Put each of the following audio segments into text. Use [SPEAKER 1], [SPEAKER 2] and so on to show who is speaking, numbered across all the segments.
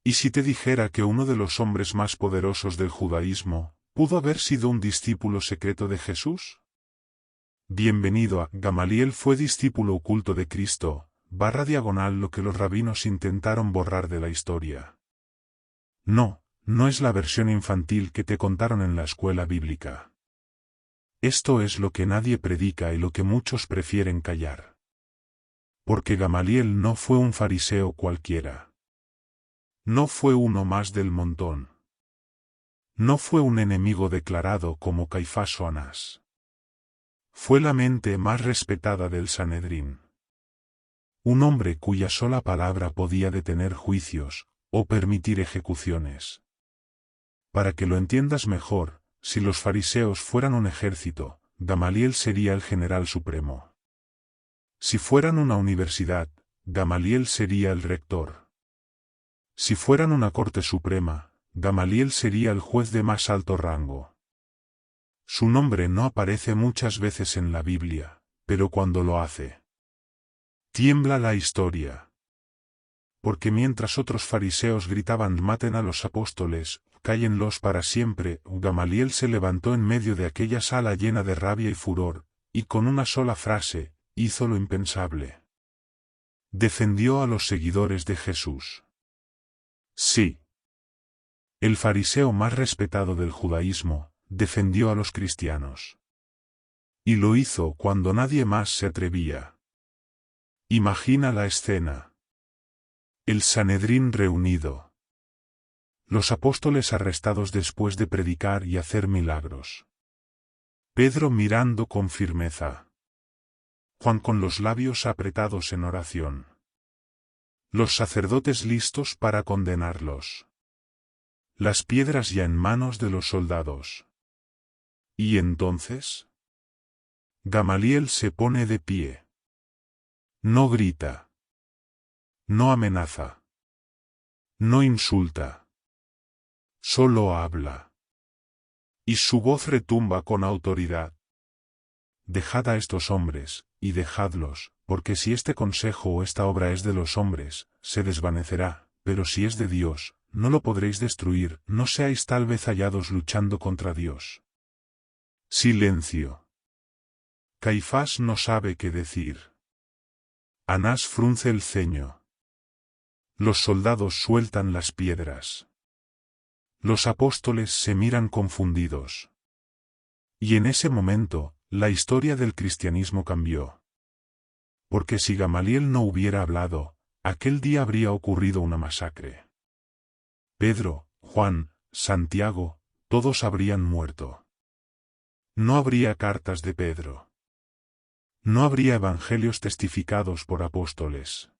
[SPEAKER 1] ¿Y si te dijera que uno de los hombres más poderosos del judaísmo pudo haber sido un discípulo secreto de Jesús? Bienvenido a Gamaliel fue discípulo oculto de Cristo, /diagonal lo que los rabinos intentaron borrar de la historia. No, no es la versión infantil que te contaron en la escuela bíblica. Esto es lo que nadie predica y lo que muchos prefieren callar. Porque Gamaliel no fue un fariseo cualquiera. No fue uno más del montón. No fue un enemigo declarado como Caifás o Anás. Fue la mente más respetada del Sanedrín. Un hombre cuya sola palabra podía detener juicios, o permitir ejecuciones. Para que lo entiendas mejor, si los fariseos fueran un ejército, Gamaliel sería el general supremo. Si fueran una universidad, Gamaliel sería el rector. Si fueran una corte suprema, Gamaliel sería el juez de más alto rango. Su nombre no aparece muchas veces en la Biblia, pero cuando lo hace, tiembla la historia. Porque mientras otros fariseos gritaban «maten a los apóstoles, cállenlos para siempre», Gamaliel se levantó en medio de aquella sala llena de rabia y furor, y con una sola frase, hizo lo impensable. Defendió a los seguidores de Jesús. Sí. El fariseo más respetado del judaísmo, defendió a los cristianos. Y lo hizo cuando nadie más se atrevía. Imagina la escena. El Sanedrín reunido. Los apóstoles arrestados después de predicar y hacer milagros. Pedro mirando con firmeza. Juan con los labios apretados en oración. Los sacerdotes listos para condenarlos. Las piedras ya en manos de los soldados. ¿Y entonces? Gamaliel se pone de pie. No grita. No amenaza. No insulta. Solo habla. Y su voz retumba con autoridad. Dejad a estos hombres, y dejadlos, porque si este consejo o esta obra es de los hombres, se desvanecerá, pero si es de Dios, no lo podréis destruir, no seáis tal vez hallados luchando contra Dios. Silencio. Caifás no sabe qué decir. Anás frunce el ceño. Los soldados sueltan las piedras. Los apóstoles se miran confundidos. Y en ese momento, la historia del cristianismo cambió. Porque si Gamaliel no hubiera hablado, aquel día habría ocurrido una masacre. Pedro, Juan, Santiago, todos habrían muerto. No habría cartas de Pedro. No habría evangelios testificados por apóstoles.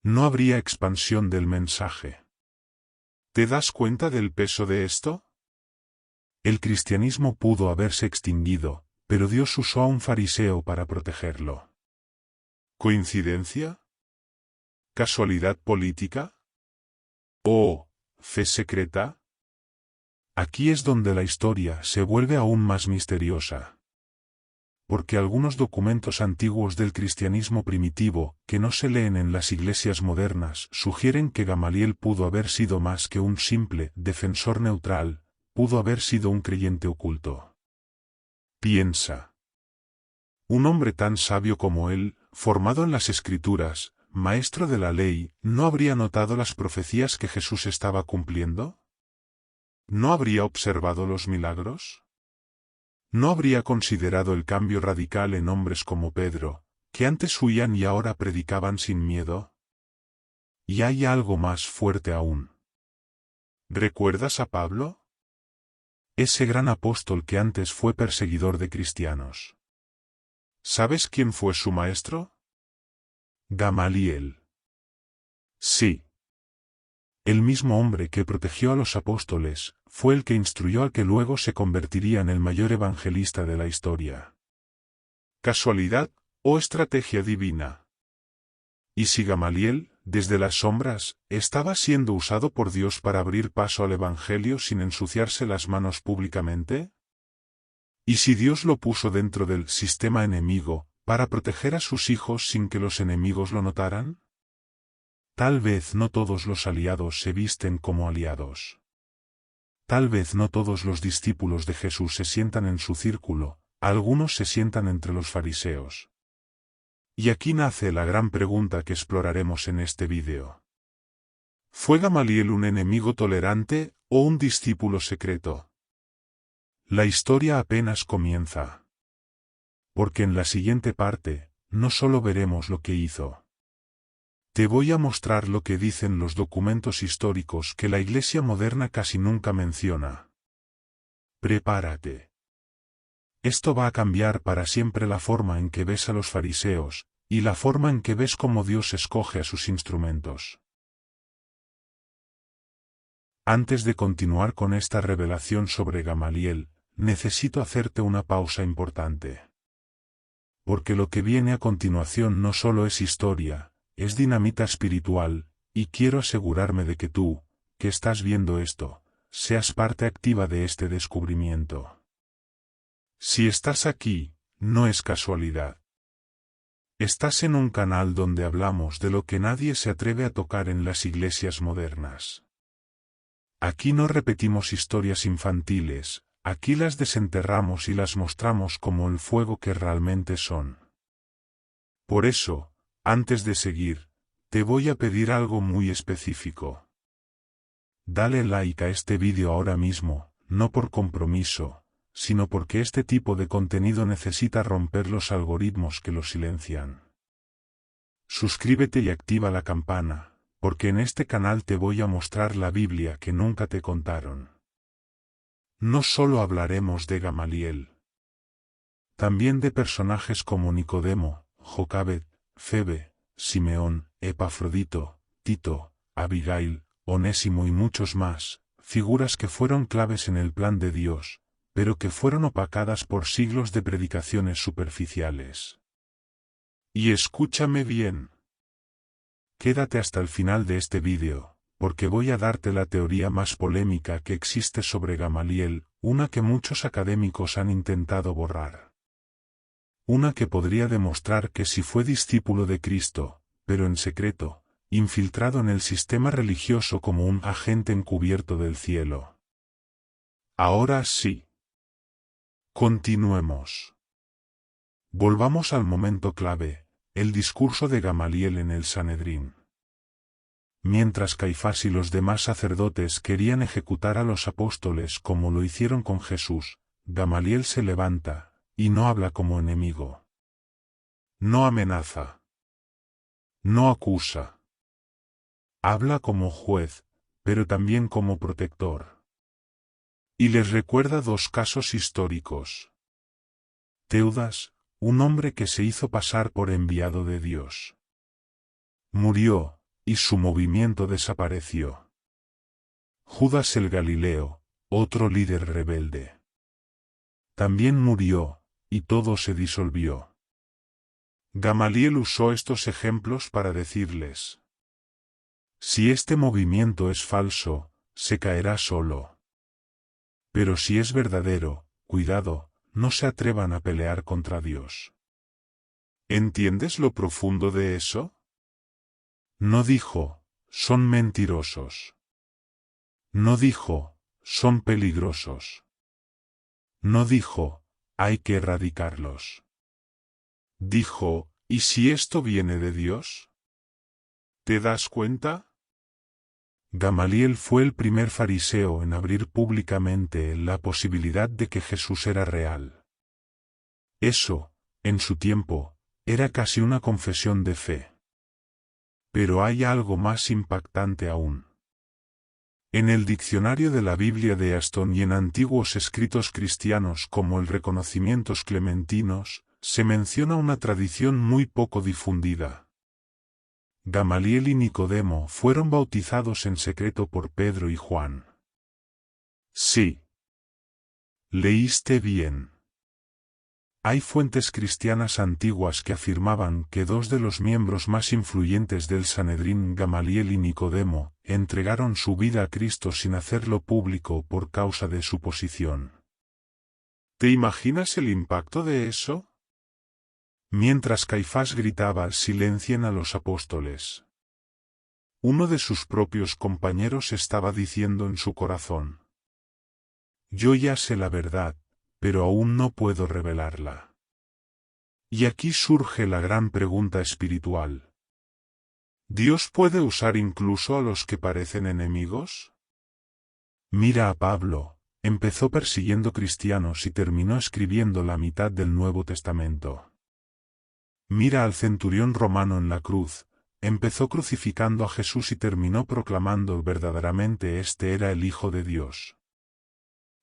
[SPEAKER 1] No habría expansión del mensaje. ¿Te das cuenta del peso de esto? El cristianismo pudo haberse extinguido, pero Dios usó a un fariseo para protegerlo. ¿Coincidencia? ¿Casualidad política? ¿O fe secreta? Aquí es donde la historia se vuelve aún más misteriosa. Porque algunos documentos antiguos del cristianismo primitivo, que no se leen en las iglesias modernas, sugieren que Gamaliel pudo haber sido más que un simple defensor neutral, pudo haber sido un creyente oculto. Piensa. Un hombre tan sabio como él, formado en las Escrituras, maestro de la ley, ¿no habría notado las profecías que Jesús estaba cumpliendo? ¿No habría observado los milagros? ¿No habría considerado el cambio radical en hombres como Pedro, que antes huían y ahora predicaban sin miedo? Y hay algo más fuerte aún. ¿Recuerdas a Pablo? Ese gran apóstol que antes fue perseguidor de cristianos. ¿Sabes quién fue su maestro? Gamaliel. Sí. El mismo hombre que protegió a los apóstoles, fue el que instruyó al que luego se convertiría en el mayor evangelista de la historia. ¿Casualidad o estrategia divina? ¿Y si Gamaliel, desde las sombras, estaba siendo usado por Dios para abrir paso al evangelio sin ensuciarse las manos públicamente? ¿Y si Dios lo puso dentro del sistema enemigo, para proteger a sus hijos sin que los enemigos lo notaran? Tal vez no todos los aliados se visten como aliados. Tal vez no todos los discípulos de Jesús se sientan en su círculo, algunos se sientan entre los fariseos. Y aquí nace la gran pregunta que exploraremos en este vídeo. ¿Fue Gamaliel un enemigo tolerante o un discípulo secreto? La historia apenas comienza. Porque en la siguiente parte, no solo veremos lo que hizo. Te voy a mostrar lo que dicen los documentos históricos que la Iglesia moderna casi nunca menciona. Prepárate. Esto va a cambiar para siempre la forma en que ves a los fariseos, y la forma en que ves cómo Dios escoge a sus instrumentos. Antes de continuar con esta revelación sobre Gamaliel, necesito hacerte una pausa importante. Porque lo que viene a continuación no solo es historia, es dinamita espiritual, y quiero asegurarme de que tú, que estás viendo esto, seas parte activa de este descubrimiento. Si estás aquí, no es casualidad. Estás en un canal donde hablamos de lo que nadie se atreve a tocar en las iglesias modernas. Aquí no repetimos historias infantiles, aquí las desenterramos y las mostramos como el fuego que realmente son. Por eso, antes de seguir, te voy a pedir algo muy específico. Dale like a este vídeo ahora mismo, no por compromiso, sino porque este tipo de contenido necesita romper los algoritmos que lo silencian. Suscríbete y activa la campana, porque en este canal te voy a mostrar la Biblia que nunca te contaron. No solo hablaremos de Gamaliel. También de personajes como Nicodemo, Jocabed, Febe, Simeón, Epafrodito, Tito, Abigail, Onésimo y muchos más, figuras que fueron claves en el plan de Dios, pero que fueron opacadas por siglos de predicaciones superficiales. Y escúchame bien. Quédate hasta el final de este vídeo, porque voy a darte la teoría más polémica que existe sobre Gamaliel, una que muchos académicos han intentado borrar. Una que podría demostrar que sí fue discípulo de Cristo, pero en secreto, infiltrado en el sistema religioso como un agente encubierto del cielo. Ahora sí. Continuemos. Volvamos al momento clave, el discurso de Gamaliel en el Sanedrín. Mientras Caifás y los demás sacerdotes querían ejecutar a los apóstoles como lo hicieron con Jesús, Gamaliel se levanta, y no habla como enemigo. No amenaza. No acusa. Habla como juez, pero también como protector. Y les recuerda dos casos históricos. Teudas, un hombre que se hizo pasar por enviado de Dios. Murió, y su movimiento desapareció. Judas el Galileo, otro líder rebelde. También murió, y todo se disolvió. Gamaliel usó estos ejemplos para decirles: si este movimiento es falso, se caerá solo. Pero si es verdadero, cuidado, no se atrevan a pelear contra Dios. ¿Entiendes lo profundo de eso? No dijo, son mentirosos. No dijo, son peligrosos. No dijo, hay que erradicarlos. Dijo, ¿y si esto viene de Dios? ¿Te das cuenta? Gamaliel fue el primer fariseo en abrir públicamente la posibilidad de que Jesús era real. Eso, en su tiempo, era casi una confesión de fe. Pero hay algo más impactante aún. En el diccionario de la Biblia de Aston y en antiguos escritos cristianos como el Reconocimientos Clementinos, se menciona una tradición muy poco difundida. Gamaliel y Nicodemo fueron bautizados en secreto por Pedro y Juan. Sí. Leíste bien. Hay fuentes cristianas antiguas que afirmaban que dos de los miembros más influyentes del Sanedrín, Gamaliel y Nicodemo, entregaron su vida a Cristo sin hacerlo público por causa de su posición. ¿Te imaginas el impacto de eso? Mientras Caifás gritaba: silencien a los apóstoles. Uno de sus propios compañeros estaba diciendo en su corazón: yo ya sé la verdad, pero aún no puedo revelarla. Y aquí surge la gran pregunta espiritual. ¿Dios puede usar incluso a los que parecen enemigos? Mira a Pablo, empezó persiguiendo cristianos y terminó escribiendo la mitad del Nuevo Testamento. Mira al centurión romano en la cruz, empezó crucificando a Jesús y terminó proclamando verdaderamente este era el Hijo de Dios.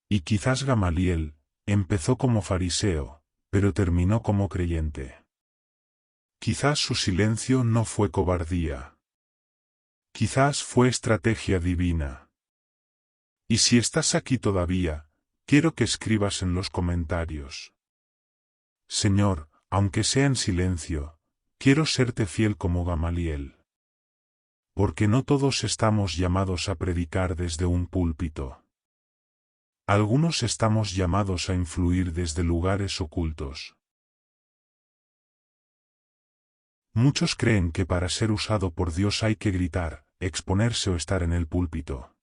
[SPEAKER 1] Y quizás Gamaliel, empezó como fariseo, pero terminó como creyente. Quizás su silencio no fue cobardía. Quizás fue estrategia divina. Y si estás aquí todavía, quiero que escribas en los comentarios: Señor, aunque sea en silencio, quiero serte fiel como Gamaliel. Porque no todos estamos llamados a predicar desde un púlpito. Algunos estamos llamados a influir desde lugares ocultos. Muchos creen que para ser usado por Dios hay que gritar, exponerse o estar en el púlpito.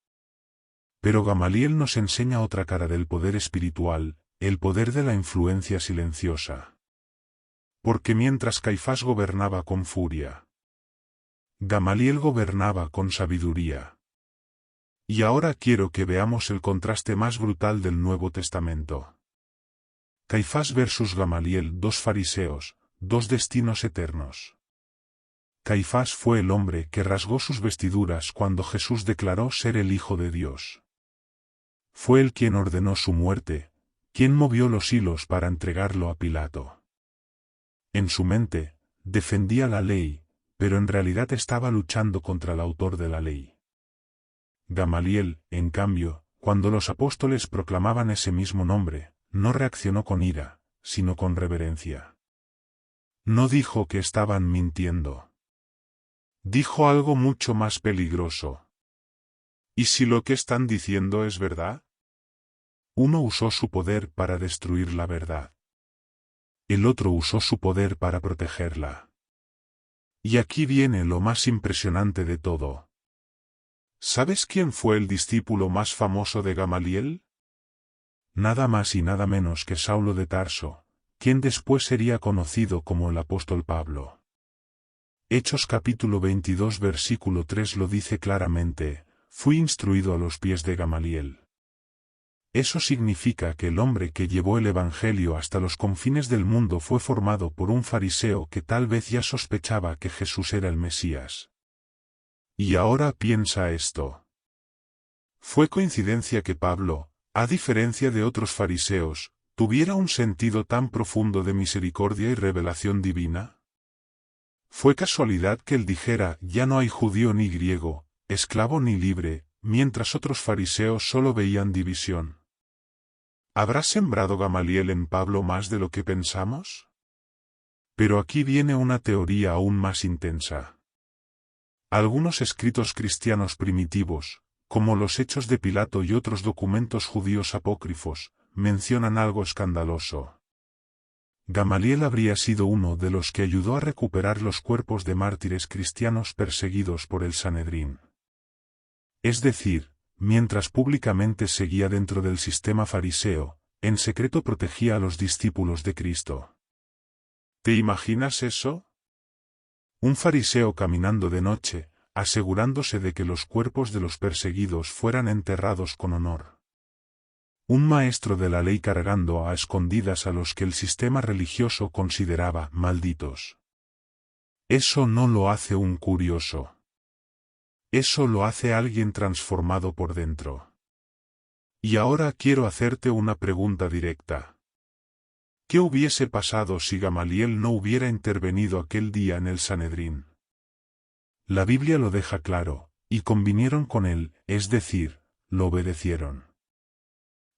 [SPEAKER 1] Pero Gamaliel nos enseña otra cara del poder espiritual, el poder de la influencia silenciosa. Porque mientras Caifás gobernaba con furia, Gamaliel gobernaba con sabiduría. Y ahora quiero que veamos el contraste más brutal del Nuevo Testamento. Caifás versus Gamaliel, dos fariseos, dos destinos eternos. Caifás fue el hombre que rasgó sus vestiduras cuando Jesús declaró ser el Hijo de Dios. Fue él quien ordenó su muerte, quien movió los hilos para entregarlo a Pilato. En su mente, defendía la ley, pero en realidad estaba luchando contra el autor de la ley. Gamaliel, en cambio, cuando los apóstoles proclamaban ese mismo nombre, no reaccionó con ira, sino con reverencia. No dijo que estaban mintiendo. Dijo algo mucho más peligroso. ¿Y si lo que están diciendo es verdad? Uno usó su poder para destruir la verdad. El otro usó su poder para protegerla. Y aquí viene lo más impresionante de todo. ¿Sabes quién fue el discípulo más famoso de Gamaliel? Nada más y nada menos que Saulo de Tarso, quien después sería conocido como el apóstol Pablo. Hechos capítulo 22 versículo 3 lo dice claramente: fui instruido a los pies de Gamaliel. Eso significa que el hombre que llevó el evangelio hasta los confines del mundo fue formado por un fariseo que tal vez ya sospechaba que Jesús era el Mesías. Y ahora piensa esto. ¿Fue coincidencia que Pablo, a diferencia de otros fariseos, tuviera un sentido tan profundo de misericordia y revelación divina? ¿Fue casualidad que él dijera: ya no hay judío ni griego, esclavo ni libre, mientras otros fariseos solo veían división? ¿Habrá sembrado Gamaliel en Pablo más de lo que pensamos? Pero aquí viene una teoría aún más intensa. Algunos escritos cristianos primitivos, como los Hechos de Pilato y otros documentos judíos apócrifos, mencionan algo escandaloso. Gamaliel habría sido uno de los que ayudó a recuperar los cuerpos de mártires cristianos perseguidos por el Sanedrín. Es decir, mientras públicamente seguía dentro del sistema fariseo, en secreto protegía a los discípulos de Cristo. ¿Te imaginas eso? Un fariseo caminando de noche, asegurándose de que los cuerpos de los perseguidos fueran enterrados con honor. Un maestro de la ley cargando a escondidas a los que el sistema religioso consideraba malditos. Eso no lo hace un curioso. Eso lo hace alguien transformado por dentro. Y ahora quiero hacerte una pregunta directa. ¿Qué hubiese pasado si Gamaliel no hubiera intervenido aquel día en el Sanedrín? La Biblia lo deja claro: y convinieron con él, es decir, lo obedecieron.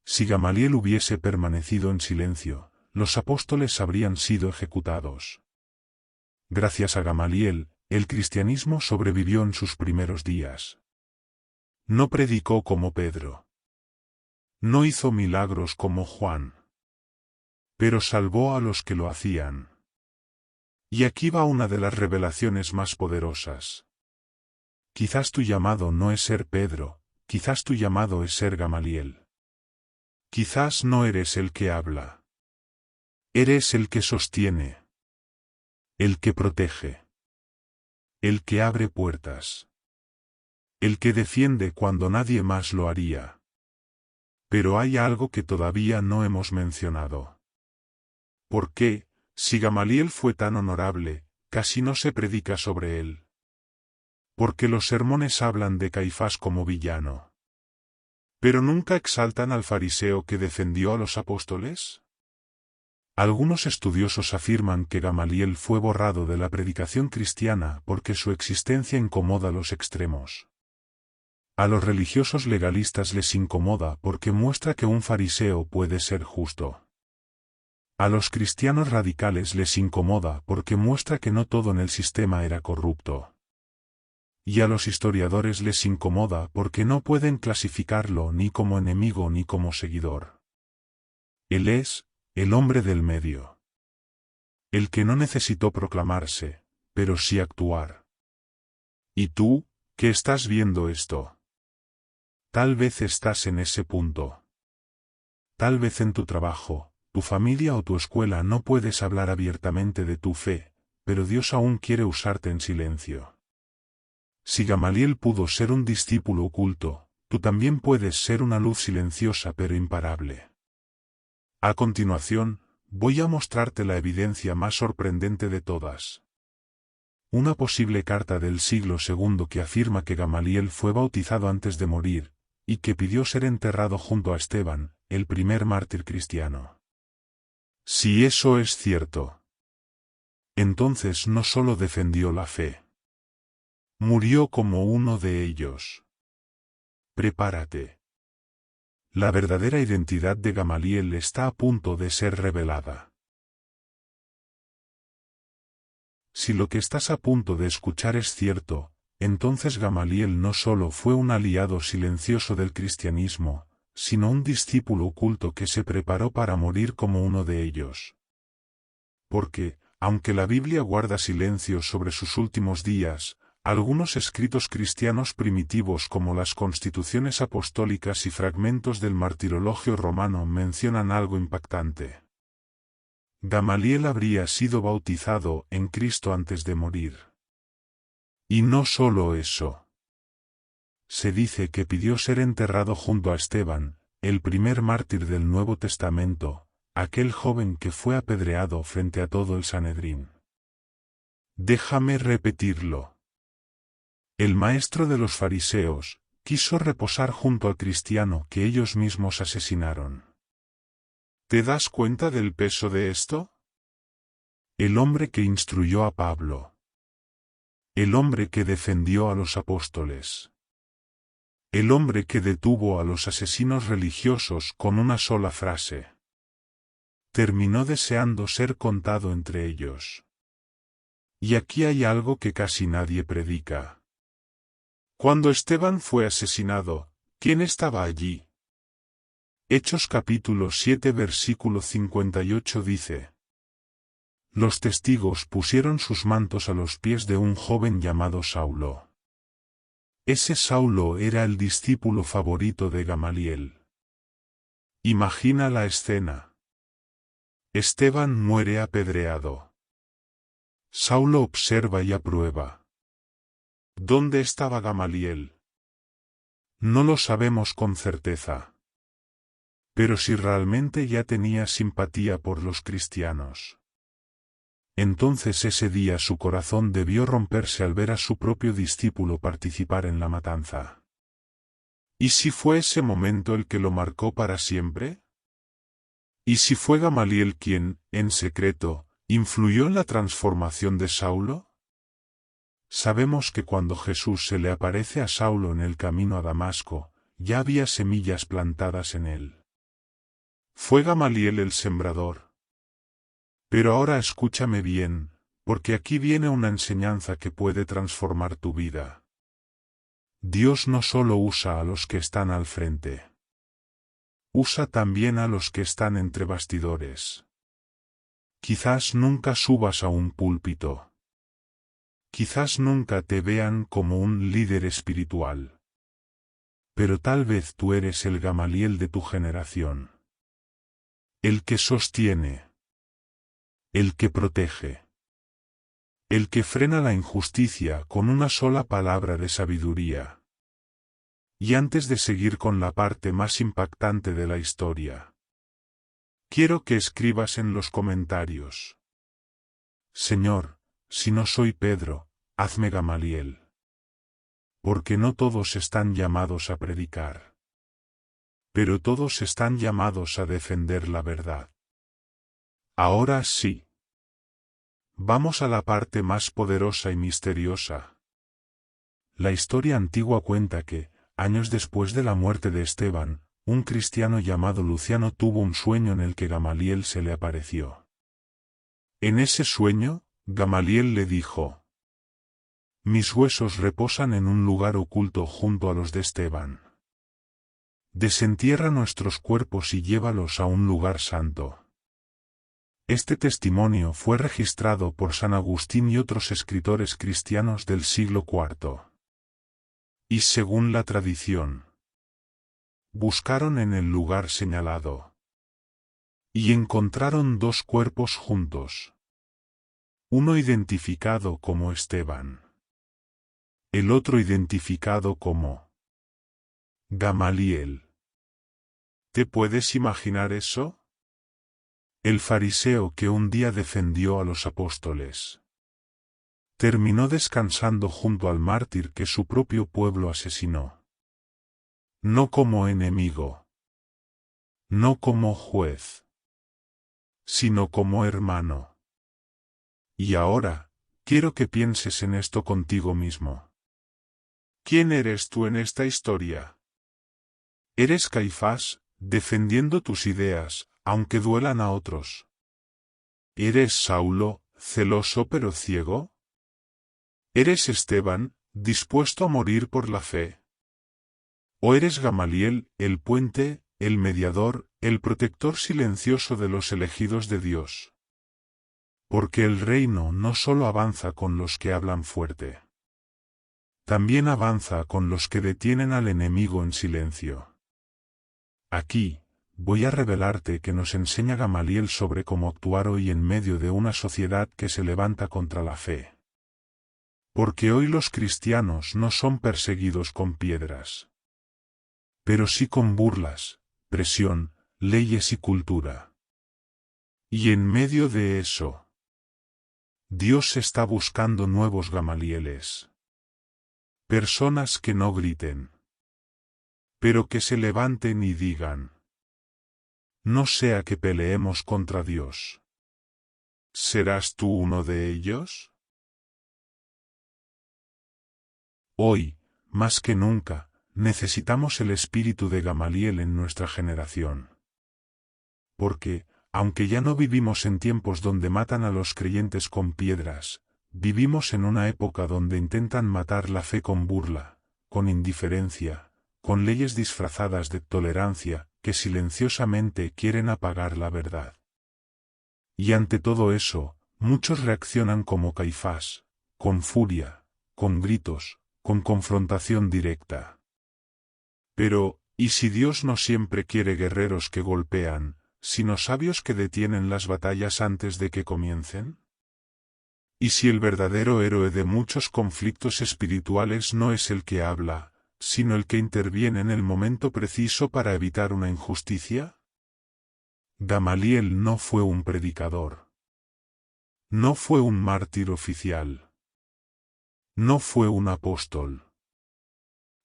[SPEAKER 1] Si Gamaliel hubiese permanecido en silencio, los apóstoles habrían sido ejecutados. Gracias a Gamaliel, el cristianismo sobrevivió en sus primeros días. No predicó como Pedro. No hizo milagros como Juan. Pero salvó a los que lo hacían. Y aquí va una de las revelaciones más poderosas. Quizás tu llamado no es ser Pedro, quizás tu llamado es ser Gamaliel. Quizás no eres el que habla. Eres el que sostiene. El que protege. El que abre puertas. El que defiende cuando nadie más lo haría. Pero hay algo que todavía no hemos mencionado. ¿Por qué, si Gamaliel fue tan honorable, casi no se predica sobre él? Porque los sermones hablan de Caifás como villano. ¿Pero nunca exaltan al fariseo que defendió a los apóstoles? Algunos estudiosos afirman que Gamaliel fue borrado de la predicación cristiana porque su existencia incomoda los extremos. A los religiosos legalistas les incomoda porque muestra que un fariseo puede ser justo. A los cristianos radicales les incomoda porque muestra que no todo en el sistema era corrupto. Y a los historiadores les incomoda porque no pueden clasificarlo ni como enemigo ni como seguidor. Él es el hombre del medio. El que no necesitó proclamarse, pero sí actuar. ¿Y tú, que estás viendo esto? Tal vez estás en ese punto. Tal vez en tu trabajo, tu familia o tu escuela no puedes hablar abiertamente de tu fe, pero Dios aún quiere usarte en silencio. Si Gamaliel pudo ser un discípulo oculto, tú también puedes ser una luz silenciosa pero imparable. A continuación, voy a mostrarte la evidencia más sorprendente de todas. Una posible carta del siglo II que afirma que Gamaliel fue bautizado antes de morir, y que pidió ser enterrado junto a Esteban, el primer mártir cristiano. Si eso es cierto, entonces no solo defendió la fe. Murió como uno de ellos. Prepárate. La verdadera identidad de Gamaliel está a punto de ser revelada. Si lo que estás a punto de escuchar es cierto, entonces Gamaliel no solo fue un aliado silencioso del cristianismo, sino un discípulo oculto que se preparó para morir como uno de ellos. Porque, aunque la Biblia guarda silencio sobre sus últimos días, algunos escritos cristianos primitivos como las constituciones apostólicas y fragmentos del martirologio romano mencionan algo impactante. Gamaliel habría sido bautizado en Cristo antes de morir. Y no solo eso. Se dice que pidió ser enterrado junto a Esteban, el primer mártir del Nuevo Testamento, aquel joven que fue apedreado frente a todo el Sanedrín. Déjame repetirlo. El maestro de los fariseos quiso reposar junto al cristiano que ellos mismos asesinaron. ¿Te das cuenta del peso de esto? El hombre que instruyó a Pablo. El hombre que defendió a los apóstoles. El hombre que detuvo a los asesinos religiosos con una sola frase. Terminó deseando ser contado entre ellos. Y aquí hay algo que casi nadie predica. Cuando Esteban fue asesinado, ¿quién estaba allí? Hechos capítulo 7 versículo 58 dice: Los testigos pusieron sus mantos a los pies de un joven llamado Saulo. Ese Saulo era el discípulo favorito de Gamaliel. Imagina la escena. Esteban muere apedreado. Saulo observa y aprueba. ¿Dónde estaba Gamaliel? No lo sabemos con certeza. Pero si realmente ya tenía simpatía por los cristianos, entonces ese día su corazón debió romperse al ver a su propio discípulo participar en la matanza. ¿Y si fue ese momento el que lo marcó para siempre? ¿Y si fue Gamaliel quien, en secreto, influyó en la transformación de Saulo? Sabemos que cuando Jesús se le aparece a Saulo en el camino a Damasco, ya había semillas plantadas en él. Fue Gamaliel el sembrador. Pero ahora escúchame bien, porque aquí viene una enseñanza que puede transformar tu vida. Dios no solo usa a los que están al frente. Usa también a los que están entre bastidores. Quizás nunca subas a un púlpito. Quizás nunca te vean como un líder espiritual. Pero tal vez tú eres el Gamaliel de tu generación. El que sostiene. El que protege. El que frena la injusticia con una sola palabra de sabiduría. Y antes de seguir con la parte más impactante de la historia, quiero que escribas en los comentarios: Señor, si no soy Pedro, hazme Gamaliel. Porque no todos están llamados a predicar. Pero todos están llamados a defender la verdad. Ahora sí. Vamos a la parte más poderosa y misteriosa. La historia antigua cuenta que, años después de la muerte de Esteban, un cristiano llamado Luciano tuvo un sueño en el que Gamaliel se le apareció. En ese sueño, Gamaliel le dijo: mis huesos reposan en un lugar oculto junto a los de Esteban. Desentierra nuestros cuerpos y llévalos a un lugar santo. Este testimonio fue registrado por San Agustín y otros escritores cristianos del siglo IV. Y según la tradición, buscaron en el lugar señalado. Y encontraron dos cuerpos juntos. Uno identificado como Esteban. El otro identificado como Gamaliel. ¿Te puedes imaginar eso? El fariseo que un día defendió a los apóstoles terminó descansando junto al mártir que su propio pueblo asesinó. No como enemigo, no como juez, sino como hermano. Y ahora, quiero que pienses en esto contigo mismo. ¿Quién eres tú en esta historia? ¿Eres Caifás, defendiendo tus ideas, aunque duelan a otros? ¿Eres Saulo, celoso pero ciego? ¿Eres Esteban, dispuesto a morir por la fe? ¿O eres Gamaliel, el puente, el mediador, el protector silencioso de los elegidos de Dios? Porque el reino no solo avanza con los que hablan fuerte. También avanza con los que detienen al enemigo en silencio. Aquí, voy a revelarte que nos enseña Gamaliel sobre cómo actuar hoy en medio de una sociedad que se levanta contra la fe. Porque hoy los cristianos no son perseguidos con piedras, pero sí con burlas, presión, leyes y cultura. Y en medio de eso, Dios está buscando nuevos Gamalieles. Personas que no griten, pero que se levanten y digan: no sea que peleemos contra Dios. ¿Serás tú uno de ellos? Hoy, más que nunca, necesitamos el espíritu de Gamaliel en nuestra generación. Porque, aunque ya no vivimos en tiempos donde matan a los creyentes con piedras, vivimos en una época donde intentan matar la fe con burla, con indiferencia, con leyes disfrazadas de tolerancia, que silenciosamente quieren apagar la verdad. Y ante todo eso, muchos reaccionan como Caifás, con furia, con gritos, con confrontación directa. Pero, ¿y si Dios no siempre quiere guerreros que golpean, sino sabios que detienen las batallas antes de que comiencen? ¿Y si el verdadero héroe de muchos conflictos espirituales no es el que habla, sino el que interviene en el momento preciso para evitar una injusticia? Gamaliel no fue un predicador. No fue un mártir oficial. No fue un apóstol.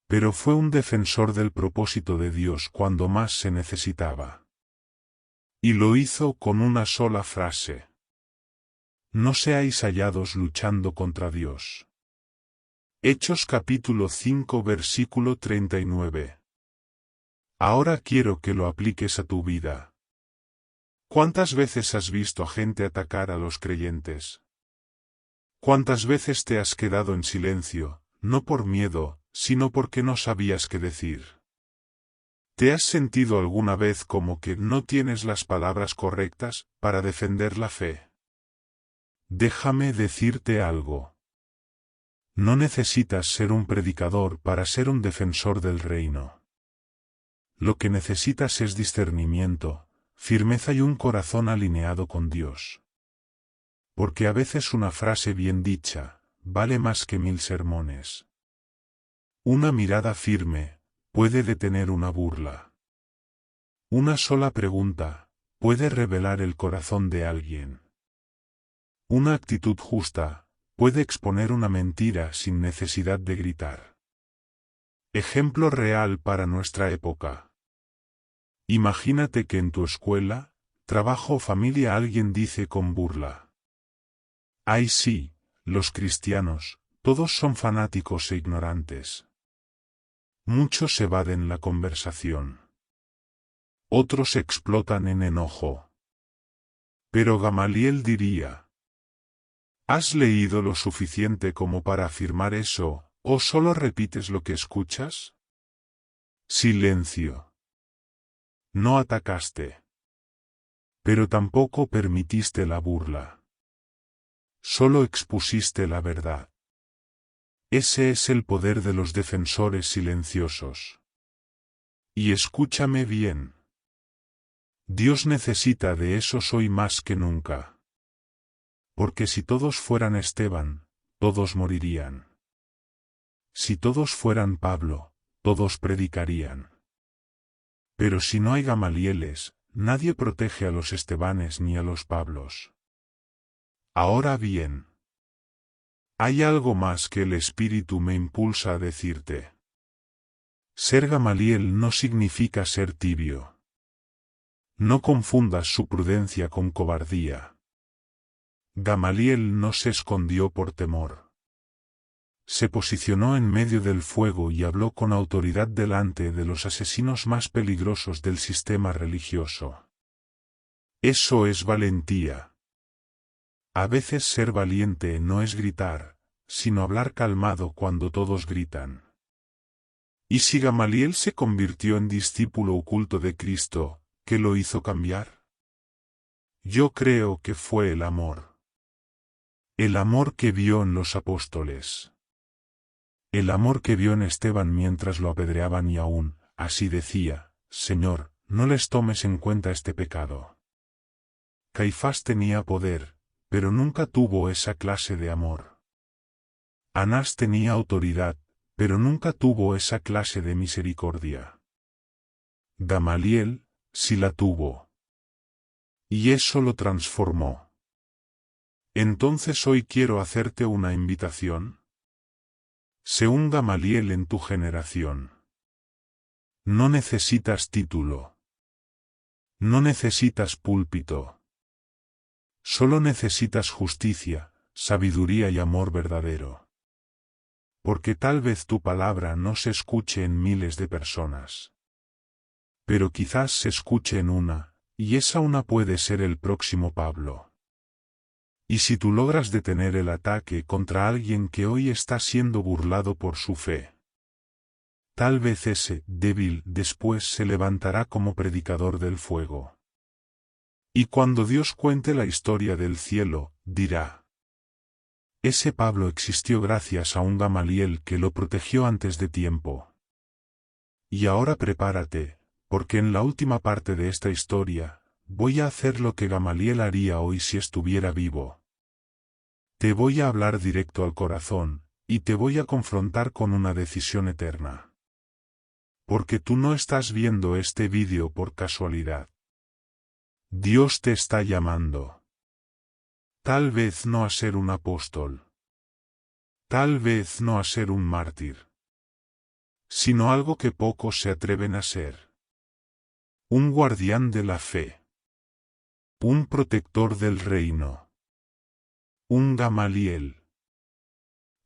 [SPEAKER 1] Pero fue un defensor del propósito de Dios cuando más se necesitaba. Y lo hizo con una sola frase: no seáis hallados luchando contra Dios. Hechos capítulo 5 versículo 39. Ahora quiero que lo apliques a tu vida. ¿Cuántas veces has visto a gente atacar a los creyentes? ¿Cuántas veces te has quedado en silencio, no por miedo, sino porque no sabías qué decir? ¿Te has sentido alguna vez como que no tienes las palabras correctas para defender la fe? Déjame decirte algo. No necesitas ser un predicador para ser un defensor del reino. Lo que necesitas es discernimiento, firmeza y un corazón alineado con Dios. Porque a veces una frase bien dicha vale más que 1000 sermones. Una mirada firme puede detener una burla. Una sola pregunta puede revelar el corazón de alguien. Una actitud justa puede exponer una mentira sin necesidad de gritar. Ejemplo real para nuestra época. Imagínate que en tu escuela, trabajo o familia alguien dice con burla: «Ay sí, los cristianos, todos son fanáticos e ignorantes». Muchos evaden la conversación. Otros explotan en enojo. Pero Gamaliel diría: ¿has leído lo suficiente como para afirmar eso, o solo repites lo que escuchas? Silencio. No atacaste. Pero tampoco permitiste la burla. Solo expusiste la verdad. Ese es el poder de los defensores silenciosos. Y escúchame bien. Dios necesita de esos hoy más que nunca. Porque si todos fueran Esteban, todos morirían. Si todos fueran Pablo, todos predicarían. Pero si no hay Gamalieles, nadie protege a los Estebanes ni a los Pablos. Ahora bien, hay algo más que el Espíritu me impulsa a decirte. Ser Gamaliel no significa ser tibio. No confundas su prudencia con cobardía. Gamaliel no se escondió por temor. Se posicionó en medio del fuego y habló con autoridad delante de los asesinos más peligrosos del sistema religioso. Eso es valentía. A veces ser valiente no es gritar, sino hablar calmado cuando todos gritan. ¿Y si Gamaliel se convirtió en discípulo oculto de Cristo, qué lo hizo cambiar? Yo creo que fue el amor. El amor que vio en los apóstoles. El amor que vio en Esteban mientras lo apedreaban y aún, así decía: Señor, no les tomes en cuenta este pecado. Caifás tenía poder, pero nunca tuvo esa clase de amor. Anás tenía autoridad, pero nunca tuvo esa clase de misericordia. Gamaliel, sí la tuvo. Y eso lo transformó. Entonces hoy quiero hacerte una invitación. Sé un Gamaliel en tu generación. No necesitas título. No necesitas púlpito. Solo necesitas justicia, sabiduría y amor verdadero. Porque tal vez tu palabra no se escuche en miles de personas. Pero quizás se escuche en una, y esa una puede ser el próximo Pablo. Y si tú logras detener el ataque contra alguien que hoy está siendo burlado por su fe, tal vez ese débil después se levantará como predicador del fuego. Y cuando Dios cuente la historia del cielo, dirá: ese Pablo existió gracias a un Gamaliel que lo protegió antes de tiempo. Y ahora prepárate, porque en la última parte de esta historia, voy a hacer lo que Gamaliel haría hoy si estuviera vivo. Te voy a hablar directo al corazón, y te voy a confrontar con una decisión eterna. Porque tú no estás viendo este vídeo por casualidad. Dios te está llamando. Tal vez no a ser un apóstol. Tal vez no a ser un mártir. Sino algo que pocos se atreven a ser. Un guardián de la fe. Un protector del reino. Un Gamaliel.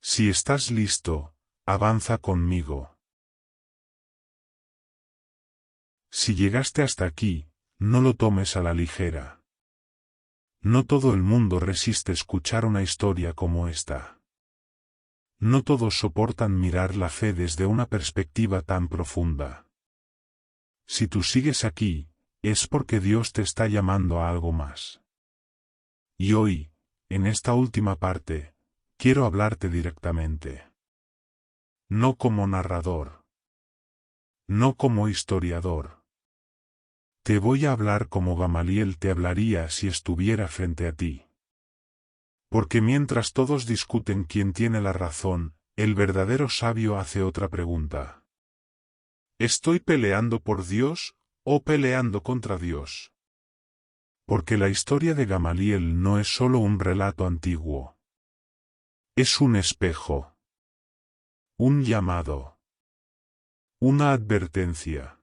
[SPEAKER 1] Si estás listo, avanza conmigo. Si llegaste hasta aquí, no lo tomes a la ligera. No todo el mundo resiste escuchar una historia como esta. No todos soportan mirar la fe desde una perspectiva tan profunda. Si tú sigues aquí, es porque Dios te está llamando a algo más. Y hoy, en esta última parte, quiero hablarte directamente. No como narrador. No como historiador. Te voy a hablar como Gamaliel te hablaría si estuviera frente a ti. Porque mientras todos discuten quién tiene la razón, el verdadero sabio hace otra pregunta. ¿Estoy peleando por Dios o peleando contra Dios? Porque la historia de Gamaliel no es solo un relato antiguo. Es un espejo. Un llamado. Una advertencia.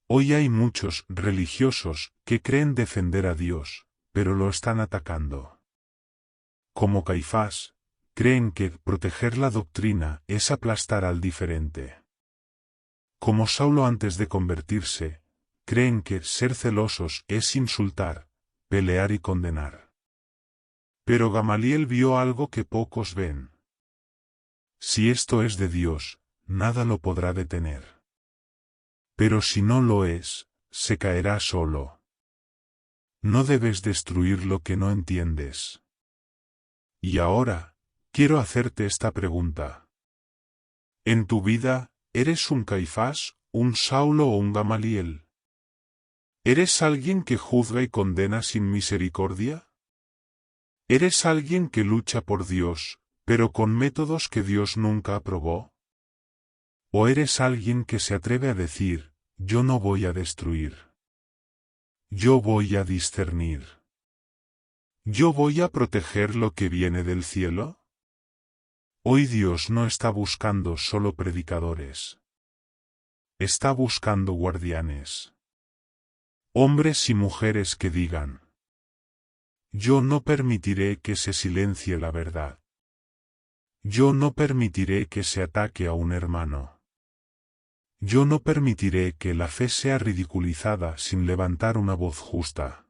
[SPEAKER 1] Hoy hay muchos religiosos que creen defender a Dios, pero lo están atacando. Como Caifás, creen que proteger la doctrina es aplastar al diferente. Como Saulo antes de convertirse, creen que ser celosos es insultar, pelear y condenar. Pero Gamaliel vio algo que pocos ven. Si esto es de Dios, nada lo podrá detener. Pero si no lo es, se caerá solo. No debes destruir lo que no entiendes. Y ahora, quiero hacerte esta pregunta. ¿En tu vida, eres un Caifás, un Saulo o un Gamaliel? ¿Eres alguien que juzga y condena sin misericordia? ¿Eres alguien que lucha por Dios, pero con métodos que Dios nunca aprobó? ¿O eres alguien que se atreve a decir, yo no voy a destruir? Yo voy a discernir. ¿Yo voy a proteger lo que viene del cielo? Hoy Dios no está buscando solo predicadores. Está buscando guardianes. Hombres y mujeres que digan: yo no permitiré que se silencie la verdad. Yo no permitiré que se ataque a un hermano. Yo no permitiré que la fe sea ridiculizada sin levantar una voz justa.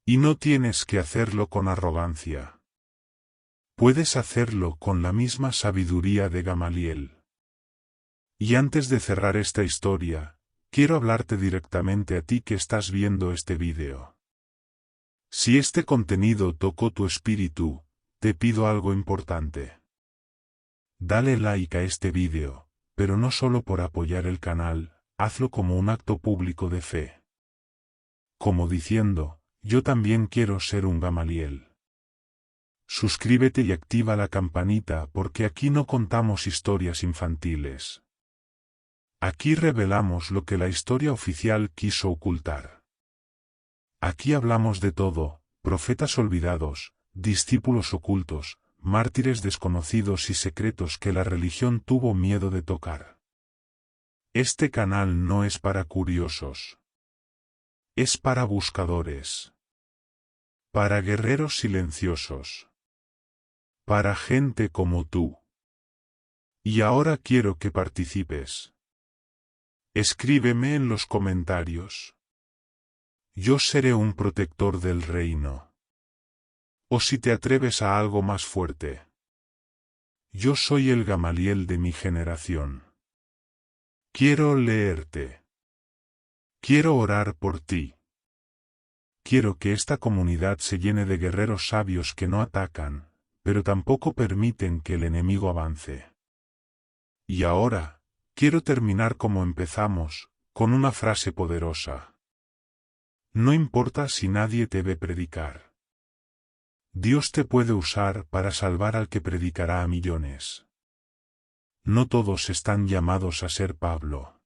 [SPEAKER 1] Y no tienes que hacerlo con arrogancia. Puedes hacerlo con la misma sabiduría de Gamaliel. Y antes de cerrar esta historia, quiero hablarte directamente a ti que estás viendo este vídeo. Si este contenido tocó tu espíritu, te pido algo importante. Dale like a este vídeo, pero no solo por apoyar el canal, hazlo como un acto público de fe. Como diciendo, yo también quiero ser un Gamaliel. Suscríbete y activa la campanita porque aquí no contamos historias infantiles. Aquí revelamos lo que la historia oficial quiso ocultar. Aquí hablamos de todo: profetas olvidados, discípulos ocultos, mártires desconocidos y secretos que la religión tuvo miedo de tocar. Este canal no es para curiosos. Es para buscadores. Para guerreros silenciosos. Para gente como tú. Y ahora quiero que participes. Escríbeme en los comentarios. Yo seré un protector del reino. O si te atreves a algo más fuerte. Yo soy el Gamaliel de mi generación. Quiero leerte. Quiero orar por ti. Quiero que esta comunidad se llene de guerreros sabios que no atacan, pero tampoco permiten que el enemigo avance. Y ahora, quiero terminar como empezamos, con una frase poderosa. No importa si nadie te ve predicar. Dios te puede usar para salvar al que predicará a millones. No todos están llamados a ser Pablo.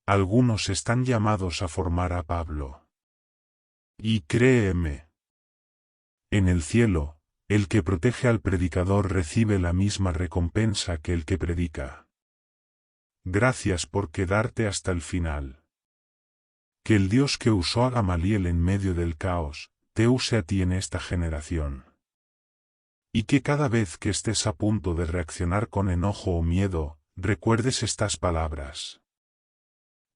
[SPEAKER 1] Algunos están llamados a formar a Pablo. Y créeme, en el cielo, el que protege al predicador recibe la misma recompensa que el que predica. Gracias por quedarte hasta el final. Que el Dios que usó a Gamaliel en medio del caos, te use a ti en esta generación. Y que cada vez que estés a punto de reaccionar con enojo o miedo, recuerdes estas palabras.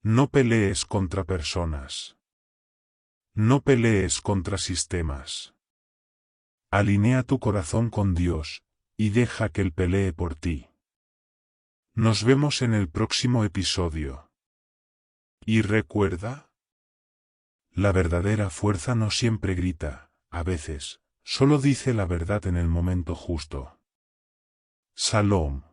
[SPEAKER 1] No pelees contra personas. No pelees contra sistemas. Alinea tu corazón con Dios, y deja que Él pelee por ti. Nos vemos en el próximo episodio. Y recuerda, la verdadera fuerza no siempre grita, a veces, Solo dice la verdad en el momento justo. Salom.